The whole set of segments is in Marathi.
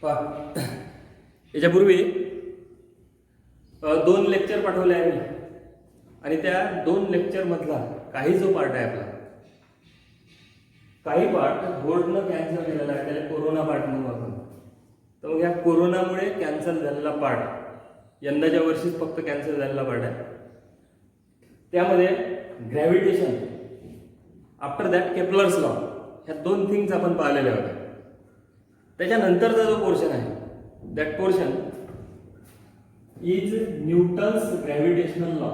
याच्यापूर्वी 2 लेक्चर पाठवले आहे मी आणि त्या 2 लेक्चर मधला काही जो पार्ट आहे आपला, काही पार्ट बोर्डनं कॅन्सल केलेला आहे, त्याला कोरोना पार्ट म्हणून आपण. तर मग ह्या कोरोनामुळे कॅन्सल झालेला पार्ट यंदाच्या वर्षीच फक्त कॅन्सल झालेला पार्ट आहे. त्यामध्ये gravitation, after that Kepler's law, ह्या 2 थिंग्स आपण पाहिलेल्या होत्या. त्याच्यानंतरचा जो पोर्शन आहे, that portion is Newton's gravitational law.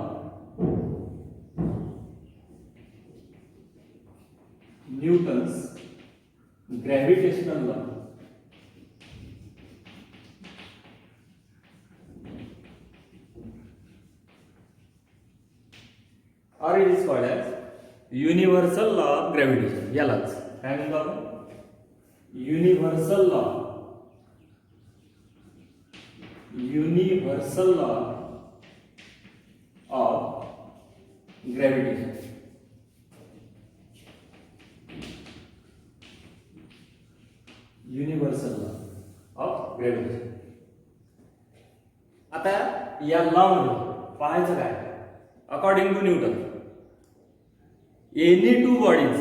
Newton's gravitational law. or it is called as universal law of gravitation. यालाच काय म्हणतो आपण? Universal law. Universal law of gravitation. Universal law of gravitation. आता या लॉ मध्ये पाहायचं काय? According to Newton, any 2 bodies,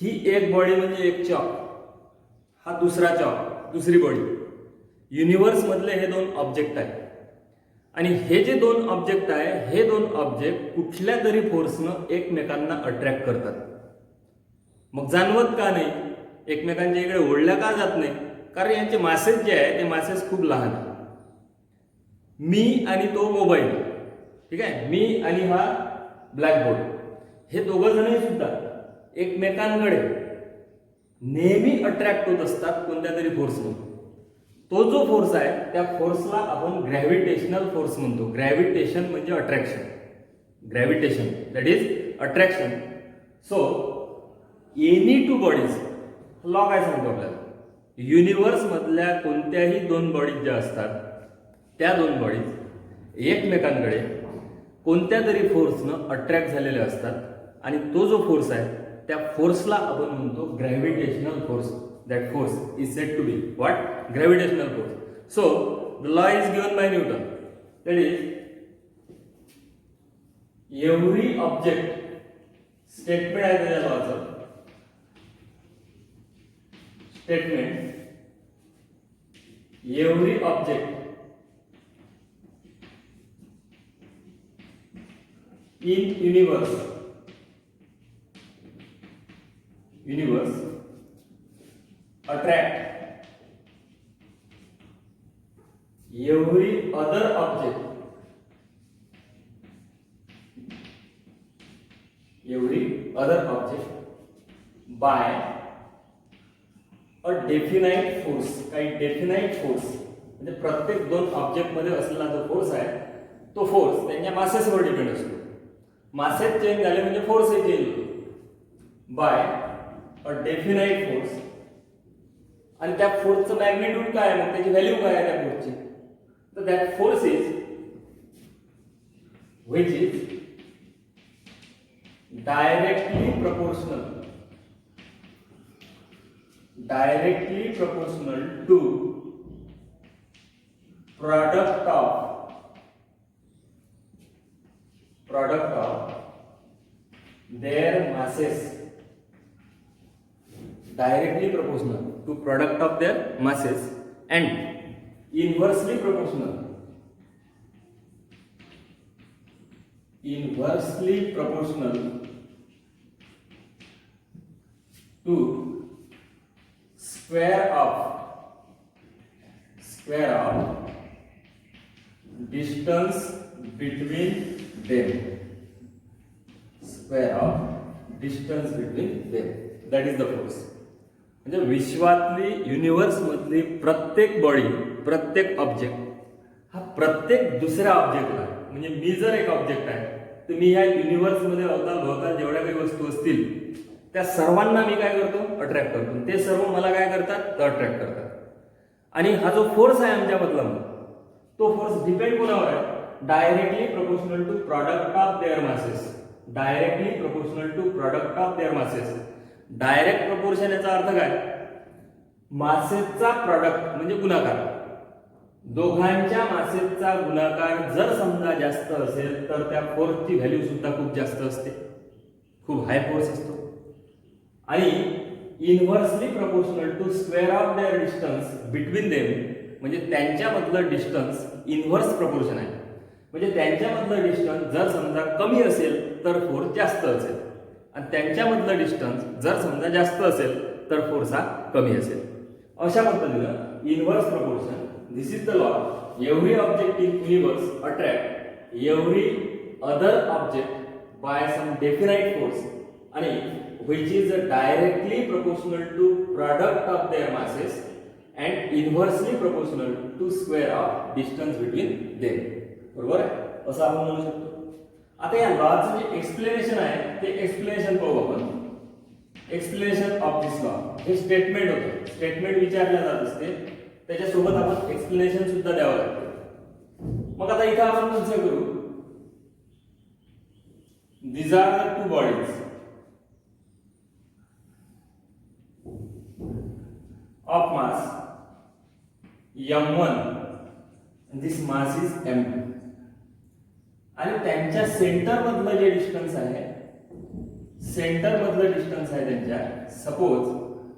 ही एक बॉडी म्हणजे एक चॉक, हा दुसरा चॉक, दुसरी बॉडी. युनिव्हर्स मधले हे 2 ऑब्जेक्ट आहेत आणि हे जे 2 ऑब्जेक्ट आहे, हे 2 ऑब्जेक्ट कुठल्या तरी फोर्सनं एकमेकांना अट्रॅक्ट करतात. मग जाणवत का नाही? एकमेकांच्या इकडे ओढल्या का जात नाही? कारण यांचे मासेस जे आहे ते मासेस खूप लहान आहे. मी आणि तो मोबाईल, ठीक आहे, मी आणि हा ब्लॅकबोर्ड, हे दोघं जणही सुद्धा एकमेकांकडे नेहमी अट्रॅक्ट होत असतात कोणत्या तरी फोर्सने. तो जो फोर्स आहे त्या फोर्सला आपण ग्रॅव्हिटेशनल फोर्स म्हणतो. ग्रॅव्हिटेशन म्हणजे attraction. Gravitation that is attraction. So any 2 bodies, law काय सांगतो आपल्याला? युनिव्हर्स मधल्या कोणत्याही 2 बॉडीज ज्या असतात, त्या 2 बॉडीज एकमेकांकडे कोणत्या तरी फोर्सनं अट्रॅक्ट झालेले असतात आणि तो जो फोर्स आहे त्या फोर्सला आपण म्हणतो gravitational force. That force is said to be what? Gravitational force. So the law is given by Newton. That is every object, statement आहे त्याच्या लॉचं, statement, every object in universe attract every other object by a definite force. काही डेफिनाइट फोर्स म्हणजे प्रत्येक 2 ऑब्जेक्ट मध्ये असलेला जो फोर्स आहे तो फोर्स त्यांच्या मासेसवर डिपेंड असतो. मासेस चेंज झाले म्हणजे फोर्सही चेंज होतो. बाय अ डेफिनाइट फोर्स. आणि त्या फोर्सचं मॅग्निट्यूड काय आहे, मग त्याची व्हॅल्यू काय आहे त्या फोर्सची? तर that force is which is directly proportional to product of their masses. Directly proportional to product of their masses and inversely proportional to square of distance between them. Square of distance between them. That is the force. म्हणजे विश्वातली, युनिव्हर्स मधली प्रत्येक बॉडी, प्रत्येक ऑब्जेक्ट हा प्रत्येक दुसऱ्या ऑब्जेक्टला, म्हणजे मी जर एक ऑब्जेक्ट आहे तर मी या युनिव्हर्स मध्ये अवताल जेवढ्या काही वस्तू असतील त्या सर्वांना मी काय करतो? अट्रॅक्ट करतो. ते सर्व मला काय करतात? तर अट्रॅक्ट करतात. आणि हा जो फोर्स आहे आमच्यामधला, तो फोर्स डिपेंड कोणावर आहे? Directly proportional to product of their masses. Directly proportional to product of their masses. Direct proportion याचा अर्थ काय? मासेचा प्रॉडक्ट म्हणजे गुणाकार, दोघांच्या मासेचा गुणाकार जर समजा जास्त असेल तर त्या फोर्सची व्हॅल्यू सुद्धा खूप जास्त असते, खूप हाय फोर्स असतो. आणि inversely proportional to square of their distance between them, म्हणजे त्यांच्यामधलं डिस्टन्स इनव्हर्स प्रपोर्शन आहे. म्हणजे त्यांच्यामधलं डिस्टन्स जर समजा कमी असेल तर फोर्स जास्त असेल, आणि त्यांच्यामधलं डिस्टन्स जर समजा जास्त असेल तर फोर्स हा कमी असेल. अशा पद्धतीनं inverse proportion, this is the law. Every object in universe attract every other object by some definite force आणि which is directly proportional to product of their masses and inversely proportional to square of distance between them. बरोबर आहे, असं आपण म्हणू शकतो. आता या लॉचं जे एक्सप्लेनेशन आहे ते एक्सप्लेनेशन पाहू आपण. एक्सप्लेनेशन ऑफ दिस लॉ, हे स्टेटमेंट होतं, स्टेटमेंट विचारल्या जात असते, त्याच्यासोबत आपण एक्सप्लेनेशन सुद्धा द्यावं लागतं. मग आता इथं आपण कसं करू, these are the two bodies of mass m1 and this mass is m2, आणि त्यांच्या सेंटर मधलं जे डिस्टन्स आहे, सेंटर मधलं डिस्टन्स आहे त्यांच्या, suppose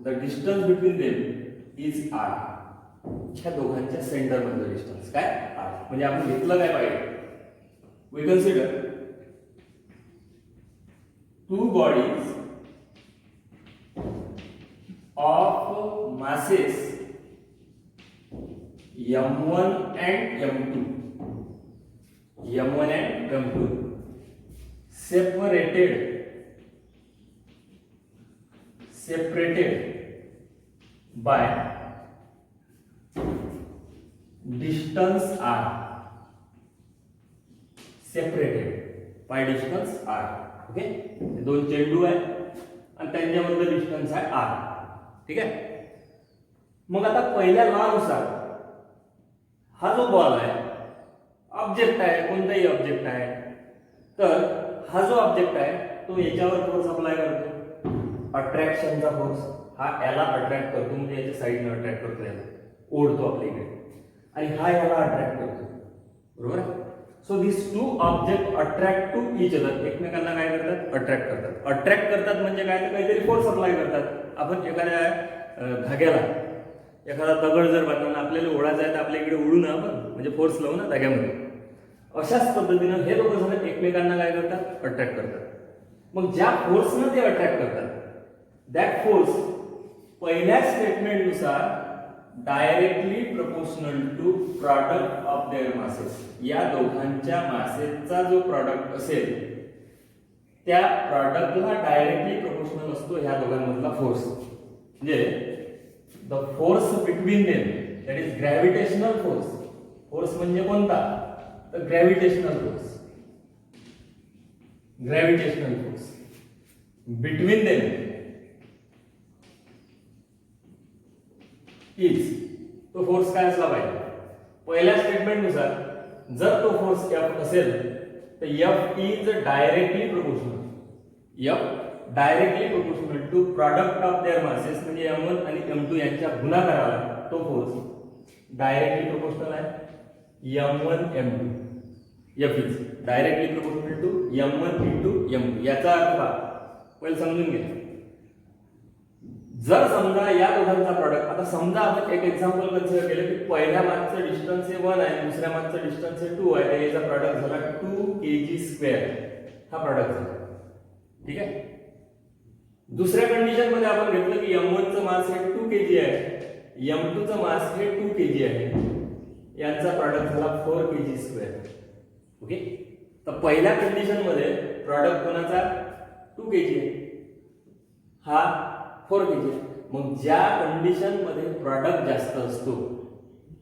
the distance between them is r. ह्या दोघांच्या सेंटर मधलं डिस्टन्स काय r. म्हणजे आपण घेतलं काय पाहिजे, we consider two bodies of masses m1 and m2, m1 and m2 separated by distance r, separated by distance r. Okay, दोन चेंडू आहे आणि त्यांच्यामधलं डिस्टन्स आहे r. ठीक आहे. मग आता पहिल्या लॉ नुसार हा जो बॉल आहे, ऑब्जेक्ट आहे, कोणताही ऑब्जेक्ट आहे, तर हा जो ऑब्जेक्ट आहे तो याच्यावर फोर्स अप्लाय करतो, अट्रॅक्शनचा फोर्स. हा याला अट्रॅक्ट करतो, म्हणजे याच्या साईडने अट्रॅक्ट करतो, याला ओढतो आपल्याकडे, आणि हा याला अट्रॅक्ट करतो. बरोबर आहे. So this two object attract to each other, एकमेकांना काय करतात, अट्रॅक्ट करतात. अट्रॅक्ट करतात म्हणजे काय, तर काहीतरी फोर्स अप्लाय करतात. आपण एखाद्या धाग्याला एखादा दगड जर बांधला, आपल्याला ओढायचा आहे तर आपल्या इकडे ओढू ना आपण, म्हणजे फोर्स लावू ना धाग्यामध्ये. अशाच पद्धतीनं हे दोघं जण एकमेकांना काय करतात, अट्रॅक्ट करतात. मग ज्या फोर्सनं ते अट्रॅक्ट करतात, दॅट फोर्स पहिल्या स्टेटमेंट नुसार directly proportional to product of their masses. या दोघांच्या मासेसचा जो प्रॉडक्ट असेल त्या प्रॉडक्टला डायरेक्टली प्रपोर्शनल असतो ह्या दोघांमधला फोर्स. म्हणजे the force between them, that is gravitational force. Force म्हणजे कोणता, तर gravitational force. Gravitational force between them is, तो फोर्स काय असला पाहिजे, पहिल्या स्टेटमेंट नुसार जर तो फोर्स F असेल तर F is directly proportional. F directly proportional to product of their masses, म्हणजे m1 आणि m2 यांच्या गुणाकाराला तो फोर्स डायरेक्टली प्रोपोर्शनल आहे. m1 m2, F is directly proportional to m1 into m2. याचा अर्थ काय, पहिले समजून घ्या. जर समजा या दोघांचा प्रॉडक्ट, आता समजा आपण एक एक्झाम्पल कन्सिडर केलं की पहिल्या मागचं डिस्टन्स हे 1 आहे, दुसऱ्या मागचं डिस्टन्स हे 2 आहे, तर याचा प्रॉडक्ट झाला 2 kg². हा प्रॉडक्ट झाला. ठीक आहे. दुसऱ्या कंडिशन मध्ये आपण घेतलं की m1 चं मास हे 2 kg आहे, m2 चं मास हे 2 kg आहे, यांचा प्रॉडक्ट झाला 4 kg². ओके. तर पहिल्या कंडिशन मध्ये प्रॉडक्ट कोणाचा 2 kg आहे, हा 4 kg. मग ज्या कंडिशन मध्ये प्रॉडक्ट जास्त असतो,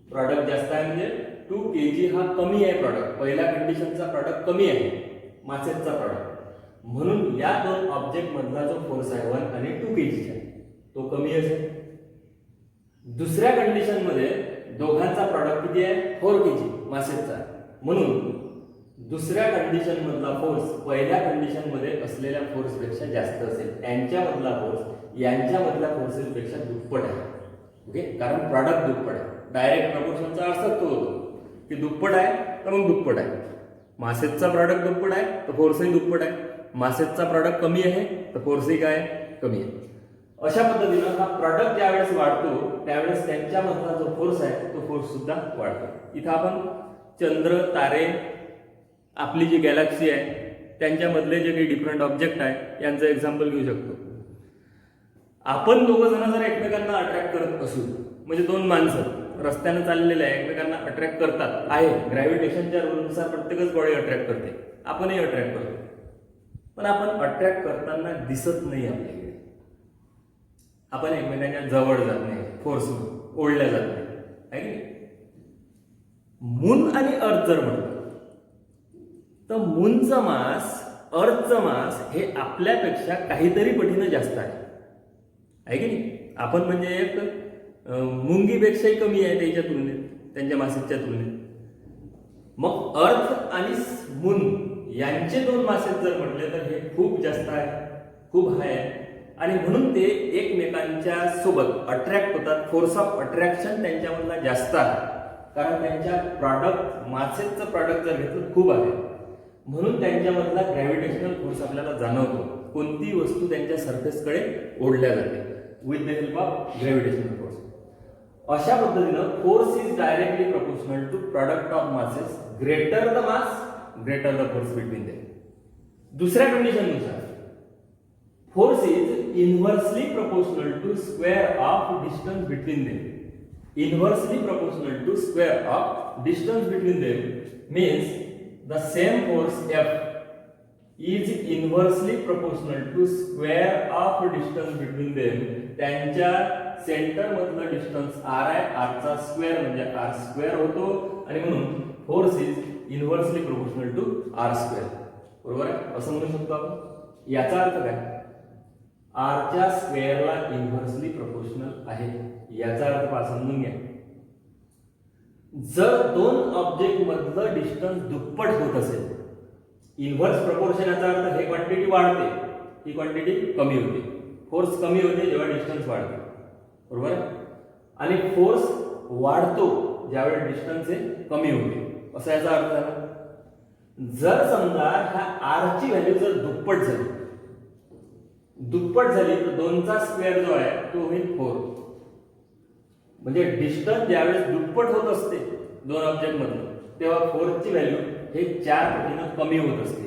प्रॉडक्ट जास्त आहे म्हणजे 2 kg हा कमी आहे प्रॉडक्ट, पहिल्या कंडिशनचा प्रॉडक्ट कमी आहे मासेसचा प्रॉडक्ट, म्हणून या दोन ऑब्जेक्ट मधला जो फोर्स आहे 1 आणि 2 kg चा तो कमी असेल. दुसऱ्या कंडिशन मध्ये दोघांचा प्रॉडक्ट किती आहे, 4 kg मासेसचा, म्हणून दुसऱ्या कंडिशन मधला फोर्स पहिल्या कंडिशन मध्ये असलेल्या फोर्स पेक्षा जास्त असेल. यांच्यामधला फोर्स यांच्यामधल्या फोर्सेस पेक्षा दुप्पट आहे. ओके, कारण प्रॉडक्ट दुप्पट आहे. डायरेक्ट प्रपोर्शनचा अर्थ तो होतो की दुप्पट आहे तर मग दुप्पट आहे. मासेजचा प्रॉडक्ट दुप्पट आहे तर फोर्सही दुप्पट आहे. मासेजचा प्रॉडक्ट कमी आहे तर फोर्सही काय कमी आहे. अशा पद्धतीनं हा प्रॉडक्ट ज्यावेळेस वाढतो त्यावेळेस त्यांच्यामधला जो फोर्स आहे तो फोर्स सुद्धा वाढतो. इथं आपण चंद्र, तारे, आपली जी गॅलेक्सी आहे त्यांच्यामधले जे काही डिफरंट ऑब्जेक्ट आहे यांचं एक्झाम्पल घेऊ शकतो. आपण दोघं जण जर एकमेकांना अट्रॅक्ट करत असू, म्हणजे दोन माणसं रस्त्यानं चाललेले आहे एकमेकांना अट्रॅक्ट करतात आहे, ग्रॅव्हिटेशनच्या रूलनुसार प्रत्येकच बॉडी अट्रॅक्ट करते, आपणही अट्रॅक्ट करतो, पण आपण अट्रॅक्ट करताना दिसत नाही. आपल्याकडे आपण एकमेकांच्या जवळ जात नाही, फोर्स ओढल्या जात नाही, आहे की. मून आणि अर्थ जर म्हटलं तर मूनचं मास, अर्थचं मास हे आपल्यापेक्षा काहीतरी पटीनं जास्त आहे की नाही. आपण म्हणजे एक मुंगीपेक्षाही कमी आहे त्याच्या तुलनेत, त्यांच्या मासेसच्या तुलनेत. मग अर्थ आणि मून यांचे दोन मासेस जर म्हटले तर हे खूप जास्त आहे, खूप हाय आहे, आणि म्हणून ते एकमेकांच्या सोबत अट्रॅक्ट होतात. फोर्स ऑफ अट्रॅक्शन त्यांच्यामधला जास्त आहे, कारण त्यांच्या प्रॉडक्ट, मासेसचं प्रॉडक्ट जर घेतलं खूप आहे, म्हणून त्यांच्यामधला ग्रॅव्हिटेशनल फोर्स आपल्याला जाणवतो. कोणती वस्तू त्यांच्या सरफेसकडे ओढल्या जाते with the help of gravitational force. अशा पद्धतीनं force is directly proportional to product of masses. Greater the mass greater the force between them. दुसऱ्या कंडिशननुसार force is inversely proportional to square of distance between them. Inversely proportional to square of distance between them means the same force F is inversely proportional to square of distance between them. त्यांच्या सेंटर मधलं डिस्टन्स r आहे, r चा स्क्वेअर म्हणजे r स्क्वेअर होतो, आणि म्हणून force is inversely proportional to r square. बरोबर आहे, असं म्हणू शकतो आपण. याचा अर्थ काय, r च्या स्क्वेअरला इन्व्हर्सली प्रोपोर्शनल आहे. याचा अर्थ समजून घ्या. जर दोन ऑब्जेक्ट मधलं डिस्टन्स दुप्पट होत असेल, इन्व्हर्स प्रपोर्शन याचा अर्थ हे क्वांटिटी वाढते, ही क्वांटिटी कमी होते. फोर्स कमी होते जेव्हा डिस्टन्स वाढते, बरोबर आहे, आणि फोर्स वाढतो ज्यावेळी डिस्टन्स हे कमी होते, असा याचा अर्थ आहे. जर समजा ह्या r ची व्हॅल्यू जर दुप्पट झाली तर 2 चा स्क्वेअर जो आहे तो होईल 4. म्हणजे डिस्टन्स ज्यावेळेस दुप्पट होत असते दोन ऑब्जेक्ट मधून, तेव्हा फोर्सची व्हॅल्यू हे 4 पटीनं कमी होत असते.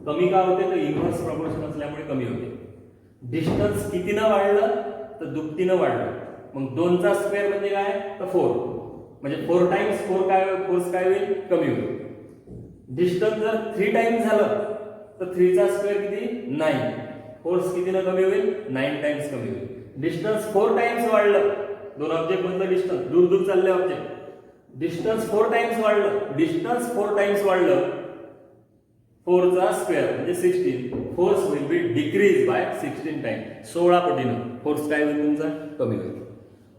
कमी का होते तर इन्व्हर्स प्रपोर्शन असल्यामुळे कमी होते. डिस्टन्स कितीनं वाढलं तर दुपटीनं वाढलं. मग 2 चा स्क्वेअर म्हणजे काय तर 4, म्हणजे 4 टाइम्स 4 काय, फोर्स काय होईल कमी होईल. डिस्टन्स जर 3 टाइम्स झालं तर 3 चा स्क्वेअर किती 9, फोर्स कितीनं कमी होईल 9 टाइम्स कमी होईल. डिस्टन्स 4 टाइम्स वाढलं, दोन ऑब्जेक्ट मधलं डिस्टन्स, दूर दूर चालले ऑब्जेक्ट, डिस्टन्स 4 टाइम्स वाढलं, डिस्टन्स 4 टाइम्स वाढलं, 4 चा स्क्वेअर म्हणजे 16, force will be decrease by 16 time. 16 पटीनं फोर्स काय होईल तुमचा कमी होईल.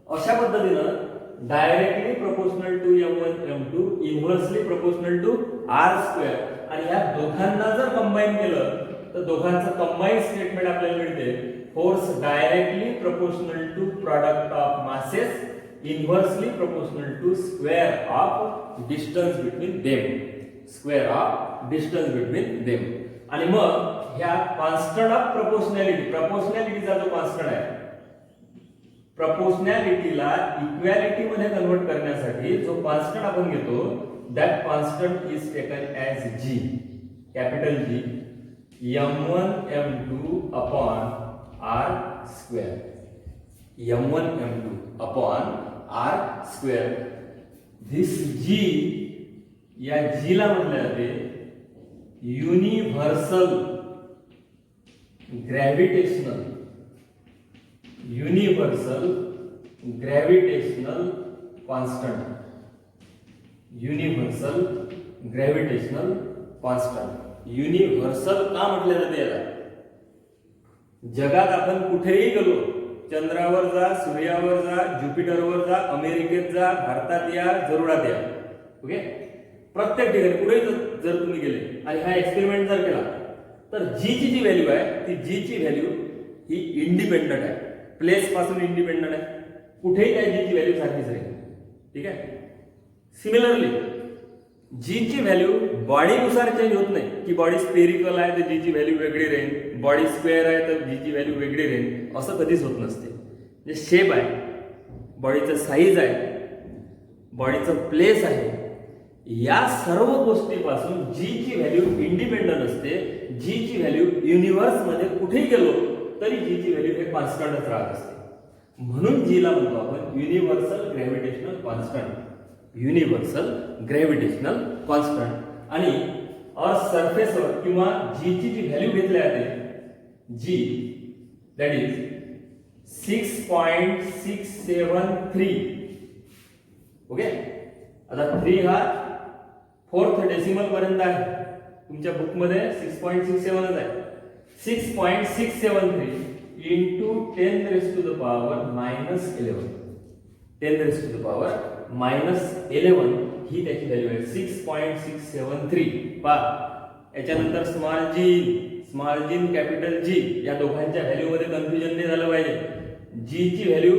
अशा पद्धतीनं directly proportional to m1 m2, inversely proportional to r square, आणि या दोघांना जर कंबाईन केलं तर दोघांचं कंबाईन स्टेटमेंट आपल्याला मिळते. Force directly proportional to product of masses, inversely proportional to square of distance between them. Square of distance between them. आणि मग ह्या कॉन्स्टंट ऑफ प्रोपोर्शनॅलिटी, प्रोपोर्शनॅलिटीचा जो कॉन्स्टंट आहे, प्रोपोर्शनॅलिटीला इक्वॅलिटी मध्ये कन्वर्ट करण्यासाठी जो कॉन्स्टंट आपण घेतो, that constant is taken as g, capital G, m1 m2 upon r square. m1 m2 upon r square. This g, या g ला म्हटले जाते universal gravitational, universal gravitational constant, universal gravitational constant. Universal का म्हटले जाते याला, जगात आपण कुठेही गेलो, चंद्रावर जा, सूर्यावर जा, ज्युपिटरवर जा, अमेरिकेत जा, भारतात या, जरुरात या, ओके, प्रत्येक ठिकाणी कुठेही जर तुम्ही गेले आणि हा एक्सपेरिमेंट जर केला तर जी ची जी व्हॅल्यू आहे ती जी ची व्हॅल्यू ही इंडिपेंडंट आहे, प्लेस पासून इंडिपेंडंट आहे. कुठेही त्या जी ची व्हॅल्यू सारखीच राहील. ठीक आहे. सिमिलरली जी ची व्हॅल्यू बॉडीनुसार चेंज होत नाही, की बॉडी स्पेरिकल आहे तर जी ची व्हॅल्यू वेगळी राहील, बॉडी स्क्वेअर आहे तर जी ची व्हॅल्यू वेगळी राहील, असं कधीच होत नसते. जे शेप आहे, बॉडीचं साईज आहे, बॉडीचं प्लेस आहे, या सर्व गोष्टीपासून जी ची व्हॅल्यू इंडिपेंडंट असते. जी ची व्हॅल्यू युनिव्हर्समध्ये कुठेही गेलो तरी जी ची व्हॅल्यू हे कॉन्स्टंटच राहत असते. म्हणून जीला म्हणतो आपण universal gravitational constant. Universal gravitational constant. आणि अर्थ सरफेसवर किंवा जी ची जी व्हॅल्यू घेतली जाते जी, दॅट इज 6.673. ओके. आता 3 हा 4th डेसिमल पर्यंत आहे. तुमच्या बुकमध्ये 6.67 आहे. 6.673 into 10 raised to the power minus 11. 10 raised to the power minus 11 ही त्याची व्हॅल्यू आहे. 6.673. पहा, याच्यानंतर स्मॉल जी कॅपिटल जी, या दोघांच्या व्हॅल्यू मध्ये कन्फ्युजन नाही झालं पाहिजे. जी ची value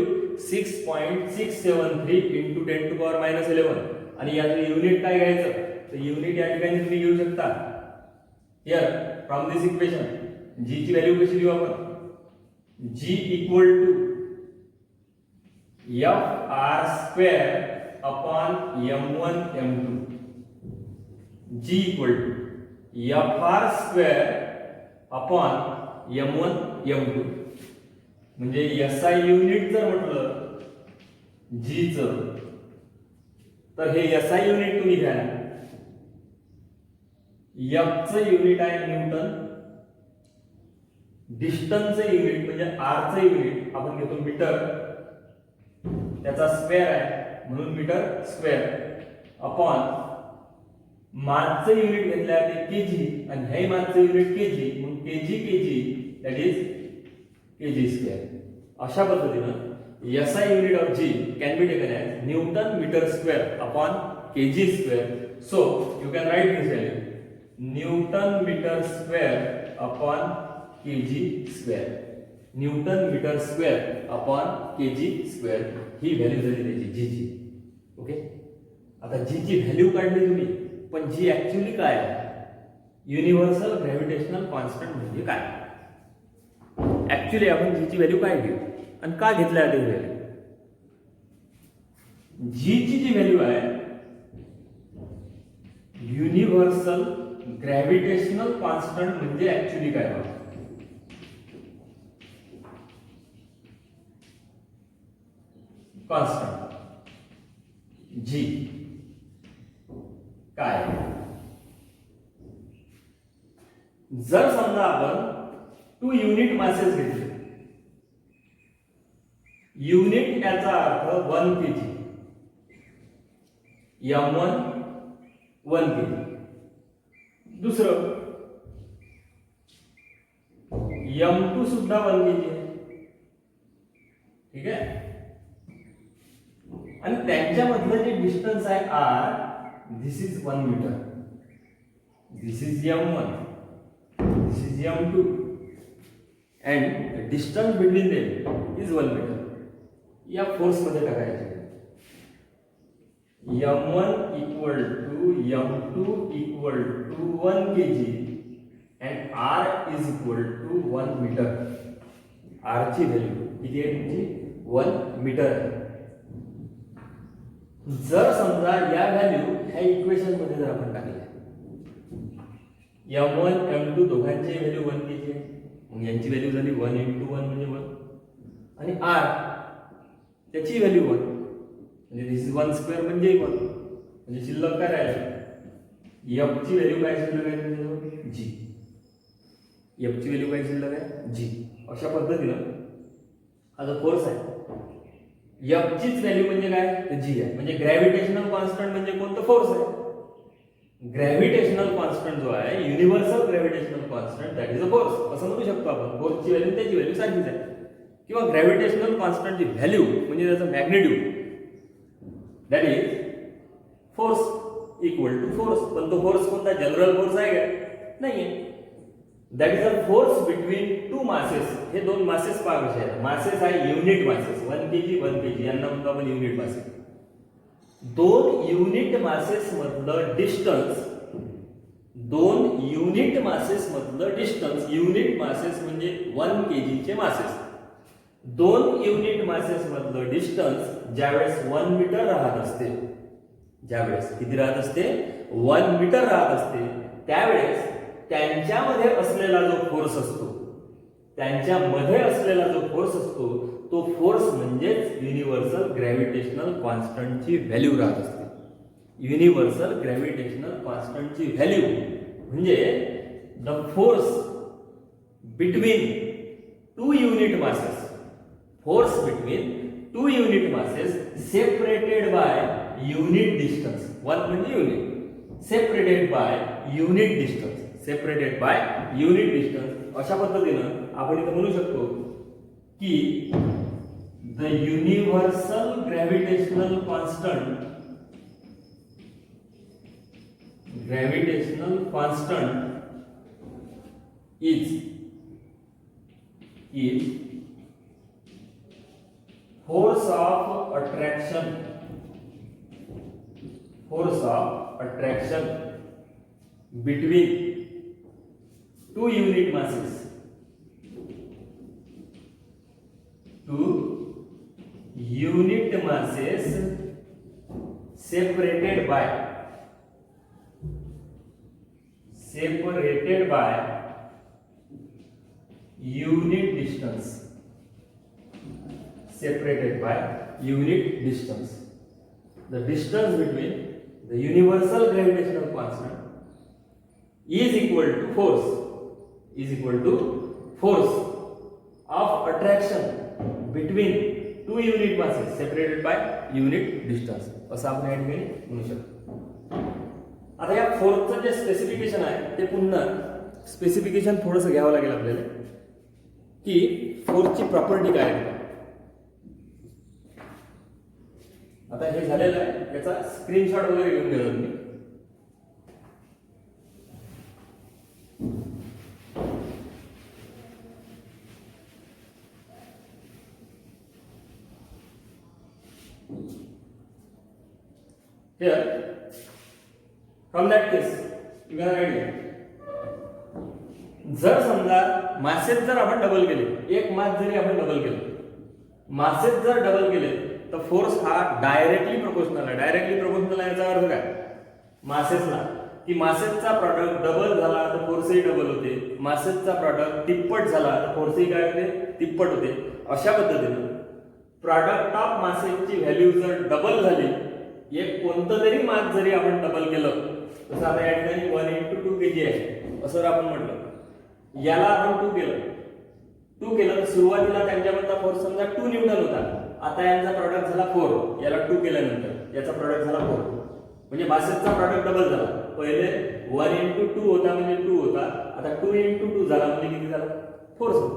6.673 into 10 to power minus 11. आणि याचं युनिट काय घ्यायचं, तर युनिट या ठिकाणी तुम्ही घेऊ शकता. हियर फ्रॉम दिस इक्वेशन जी ची व्हॅल्यू कशी देऊ आपण, G equal to FR square upon M1 M2. G equal to FR square upon M1 M2. म्हणजे SI युनिट जर म्हटलं G च, तर हे SI युनिट तुम्ही घ्या. F च युनिट आहे न्यूटन, डिस्टन्सचे युनिट म्हणजे आर चे युनिट आपण घेतो मीटर, त्याचा स्क्वेअर आहे म्हणून मीटर स्क्वेअर, अपॉन मासचे युनिट घेतले आहे ते केजी, आणि हे मासचे युनिट केजी म्हणून KG that is KG square. अशा पद्धतीने SI unit of G can be taken as newton metre square upon KG square. So you can write this value newton metre square upon kg square. Newton metre square upon kg square he value झाली त्याची जी ची. ओके. आता जी ची व्हॅल्यू काढली तुम्ही, पण जी ऍक्च्युअली काय आहे, युनिव्हर्सल ग्रॅव्हिटेशनल कॉन्स्टंट म्हणजे काय. ऍक्च्युअली आपण जी ची व्हॅल्यू काय घेऊ आणि का घेतल्या ते व्हॅल्यू. जी ची जी व्हॅल्यू आहे युनिव्हर्सल ग्रॅव्हिटेशनल कॉन्स्टंट म्हणजे ऍक्च्युअली काय बघा. कॉन्स्टंट जी काय, जर समजा आपण 2 युनिट मासेस घेतले, युनिट याचा अर्थ 1 केजी, M1 1 केजी, दुसरं M2 सुद्धा 1 केजी आहे. ठीक आहे. आणि त्यांच्यामधलं जे डिस्टन्स आहे R, this is 1 metre, this is M1, this is M2, and distance between them is 1 metre. या फोर्स मध्ये टाकायचे M1 equal to M2 equal to 1 kg and R is equal to 1 meter. R ची व्हॅल्यू किती आहे तुमची, 1 मीटर आहे. जर समजा या व्हॅल्यू ह्या इक्वेशन मध्ये जर आपण टाकल्या, M1 M2 दोघांची व्हॅल्यू 1 kg आहे, मग यांची व्हॅल्यू झाली 1 into 1 म्हणजे 1, आणि R त्याची व्हॅल्यू 1 म्हणजे दिस इज 1 स्क्वेअर म्हणजे 1, म्हणजे शिल्लक काय राहिलं, F ची व्हॅल्यू काय शिल्लक आहे तुमच्याजवळ, G. F ची व्हॅल्यू काय शिल्लक आहे, G. अशा पद्धतीनं हा जो फोर्स आहे, F चीच व्हॅल्यू म्हणजे काय, G आहे. म्हणजे ग्रॅव्हिटेशनल कॉन्स्टंट म्हणजे कोणतं, फोर्स आहे. ग्रॅव्हिटेशनल कॉन्स्टंट जो आहे, universal gravitational constant that is a force, असं म्हणू शकतो आपण. फोर्सची व्हॅल्यू त्याची व्हॅल्यू सारखीच आहे. किंवा ग्रॅव्हिटेशनल कॉन्स्टंटची व्हॅल्यू म्हणजे त्याचं magnitude that is force equal to force. पण तो फोर्स कोणता, जनरल फोर्स आहे का, नाहीये. That is a force between two masses. हे दोन मासेस पहा कसे आहेत. मासेस आहे युनिट मासेस, 1 kg 1 kg यांना म्हणतो आपण युनिट मासेस. दोन युनिट मासेस मधलं डिस्टन्स, दोन युनिट मासेस मधलं डिस्टन्स, युनिट मासेस म्हणजे 1 kg चे मासेस, दोन युनिट मासेस मधलं डिस्टन्स ज्यावेळेस 1 मीटर राहत असते, ज्यावेळेस किती राहत असते 1 मीटर राहत असते, त्यावेळेस त्यांच्यामध्ये असलेला जो फोर्स असतो, त्यांच्यामध्ये असलेला जो फोर्स असतो तो फोर्स म्हणजेच युनिव्हर्सल ग्रॅव्हिटेशनल कॉन्स्टंटची व्हॅल्यू राहत असते. युनिव्हर्सल ग्रॅव्हिटेशनल कॉन्स्टंटची व्हॅल्यू म्हणजे the force between to unit masses, force between to unit masses separated by unit distance. 1 म्हणजे unit, separated by unit distance, separated by unit distance. अशा पद्धतीनं आपण इथं म्हणू शकतो की the universal gravitational constant, gravitational constant is force of attraction, force of attraction between two unit masses, two unit masses separated by unit distance, separated by unit distance. The distance between the universal gravitational constant is equal to force, is equal to force of attraction between two unit masses separated by unit distance. असं आपण या ठिकाणी म्हणू शकतो. आता या फोर्सचं जे स्पेसिफिकेशन आहे ते पुन्हा स्पेसिफिकेशन थोडंसं घ्यावं लागेल आपल्याला की फोर्सची प्रॉपर्टी काय आहे. आता हे झालेलं आहे, याचा स्क्रीनशॉट वगैरे घेऊन घ्या तुम्ही. Here, from that case, you can idea. जर समजा मासेस जर आपण डबल केले, एक मास जरी आपण डबल केलं, मासेस जर डबल केले तर फोर्स हा डायरेक्टली प्रोपोर्शनल आहे. डायरेक्टली प्रोपोर्शनल आहे याचा अर्थ काय, मासेसला की मासेसचा प्रॉडक्ट डबल झाला तर फोर्सही डबल होते, मासेसचा प्रॉडक्ट तिप्पट झाला तर फोर्सही काय होते, तिप्पट होते. अशा पद्धतीने प्रॉडक्ट ऑफ मासेसची व्हॅल्यू जर डबल झाली, एक कोणतं तरी मास जरी आपण डबल केलं, तसं आता या ठिकाणी 1 × 2 kg आहे असं जर आपण म्हटलं, याला आपण 2 केलं तर सुरुवातीला त्यांच्यामधला फोर्स समजा 2 न्यूटन होता, आता यांचा प्रॉडक्ट झाला 4, याला 2 केल्यानंतर याचा प्रॉडक्ट झाला 4, म्हणजे मासेसचा प्रॉडक्ट डबल झाला. पहिले 1 × 2 होता म्हणजे 2 होता, आता 2 × 2 झाला म्हणजे किती झाला, 4 झाला.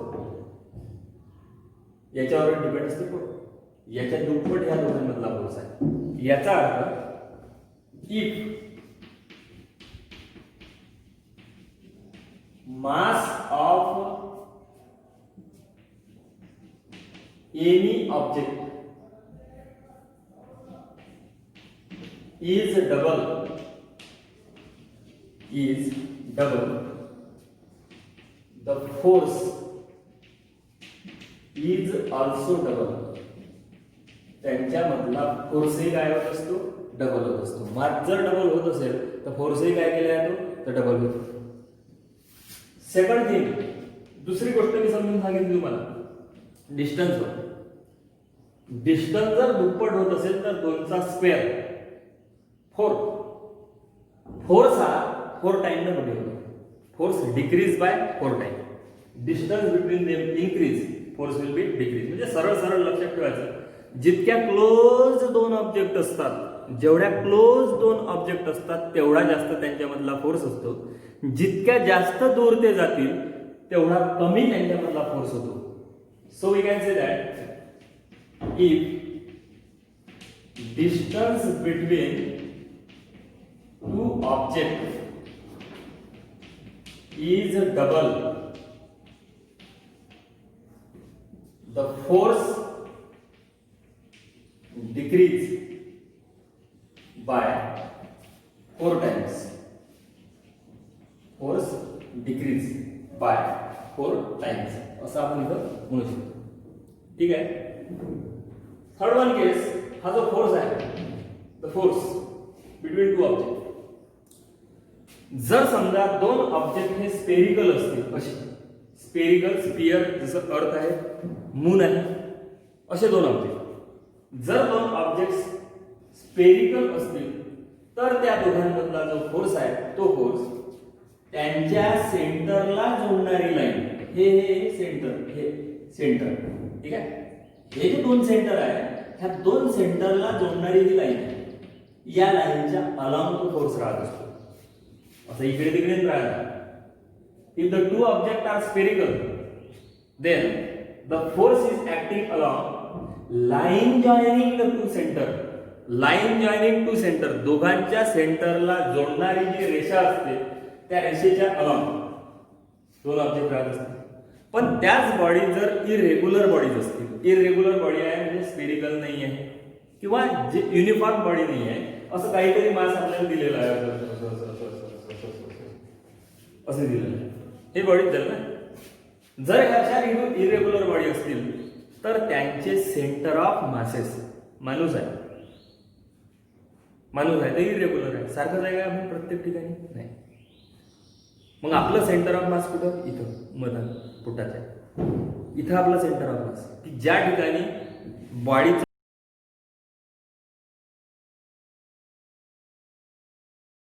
याच्यावर डिपेंड असते फोर्स, याच्या दुप्पट ह्या दोघांमधला फोर्स आहे. याचा अर्थ if mass of any object is double, the force is also double. त्यांच्यामधला फोर्सही काय होत असतो, डबल होत असतो. मास जर डबल होत असेल तर फोर्सही काय केला जातो, तर डबल होतो. सेकंड थिंग, दुसरी गोष्ट मी समजून सांगितली तुम्हाला, डिस्टन्सवर. डिस्टन्स जर दुप्पट होत असेल तर 2चा स्क्वेअर 4. फोर्स हा 4 टाइम न मध्ये होतो. Force decrease by 4 time. Distance between them increase, force will be decrease. म्हणजे सरळ सरळ लक्षात ठेवायचं, जितक्या क्लोज दोन ऑब्जेक्ट असतात, जेवढ्या क्लोज दोन ऑब्जेक्ट असतात तेवढा जास्त त्यांच्यामधला फोर्स असतो. जितक्या जास्त दूर ते जातील तेवढा कमी त्यांच्यामधला फोर्स होतो. So we can say that if distance between two object is double the force decrease by 4 times. Force decrease by 4 times असं आपण इथं म्हणू शकतो. ठीक आहे. थर्ड वन केस, हा जो फोर्स आहे, the force between two object. जर समजा दोन ऑब्जेक्ट हे स्पेरिकल असतील, असे स्पेरिकल, स्पियर, जसं अर्थ आहे, मून आहे, असे दोन ऑब्जेक्ट. जर दोन ऑब्जेक्ट स्पेरिकल असतील तर त्या दोघांमधला जो फोर्स आहे तो फोर्स त्यांच्या सेंटरला जोडणारी लाईन, हे सेंटर, ठीक आहे. हे जे दोन सेंटर आहे, ह्या दोन सेंटरला जोडणारी ही लाईन आहे, या लाईनच्या अलॉंग तो फोर्स राहत असतो. असं इकडे तिकडे राहत. If the two object are spherical, then the force is acting along line joining the two centre. Line joining two centre, दोघांच्या सेंटरला जोडणारी जी रेषा असते त्या रेषेच्या अलॉंग दोन ऑब्जेक्ट राहत असतात. पण त्याच बॉडी जर इरेग्युलर बॉडीज असतील, इरेग्युलर बॉडी आहे म्हणजे स्पेरिकल नाही आहे किंवा जे युनिफॉर्म बॉडी नाही आहे, असं काहीतरी मास आपल्याला दिलेला आहे, असं दिलेलं आहे, हे बॉडीच झालं ना. जर ह्याच्या इरेग्युलर बॉडी असतील तर त्यांचे सेंटर ऑफ मासेस माणूस आहे तर इरेग्युलर आहे. सारखंच आहे का आपण प्रत्येक ठिकाणी? नाही. मग आपलं सेंटर ऑफ मास कुठं? इथं मधात पोटाच्या इथं आपलं सेंटर ऑफ मास, की ज्या ठिकाणी बॉडीचं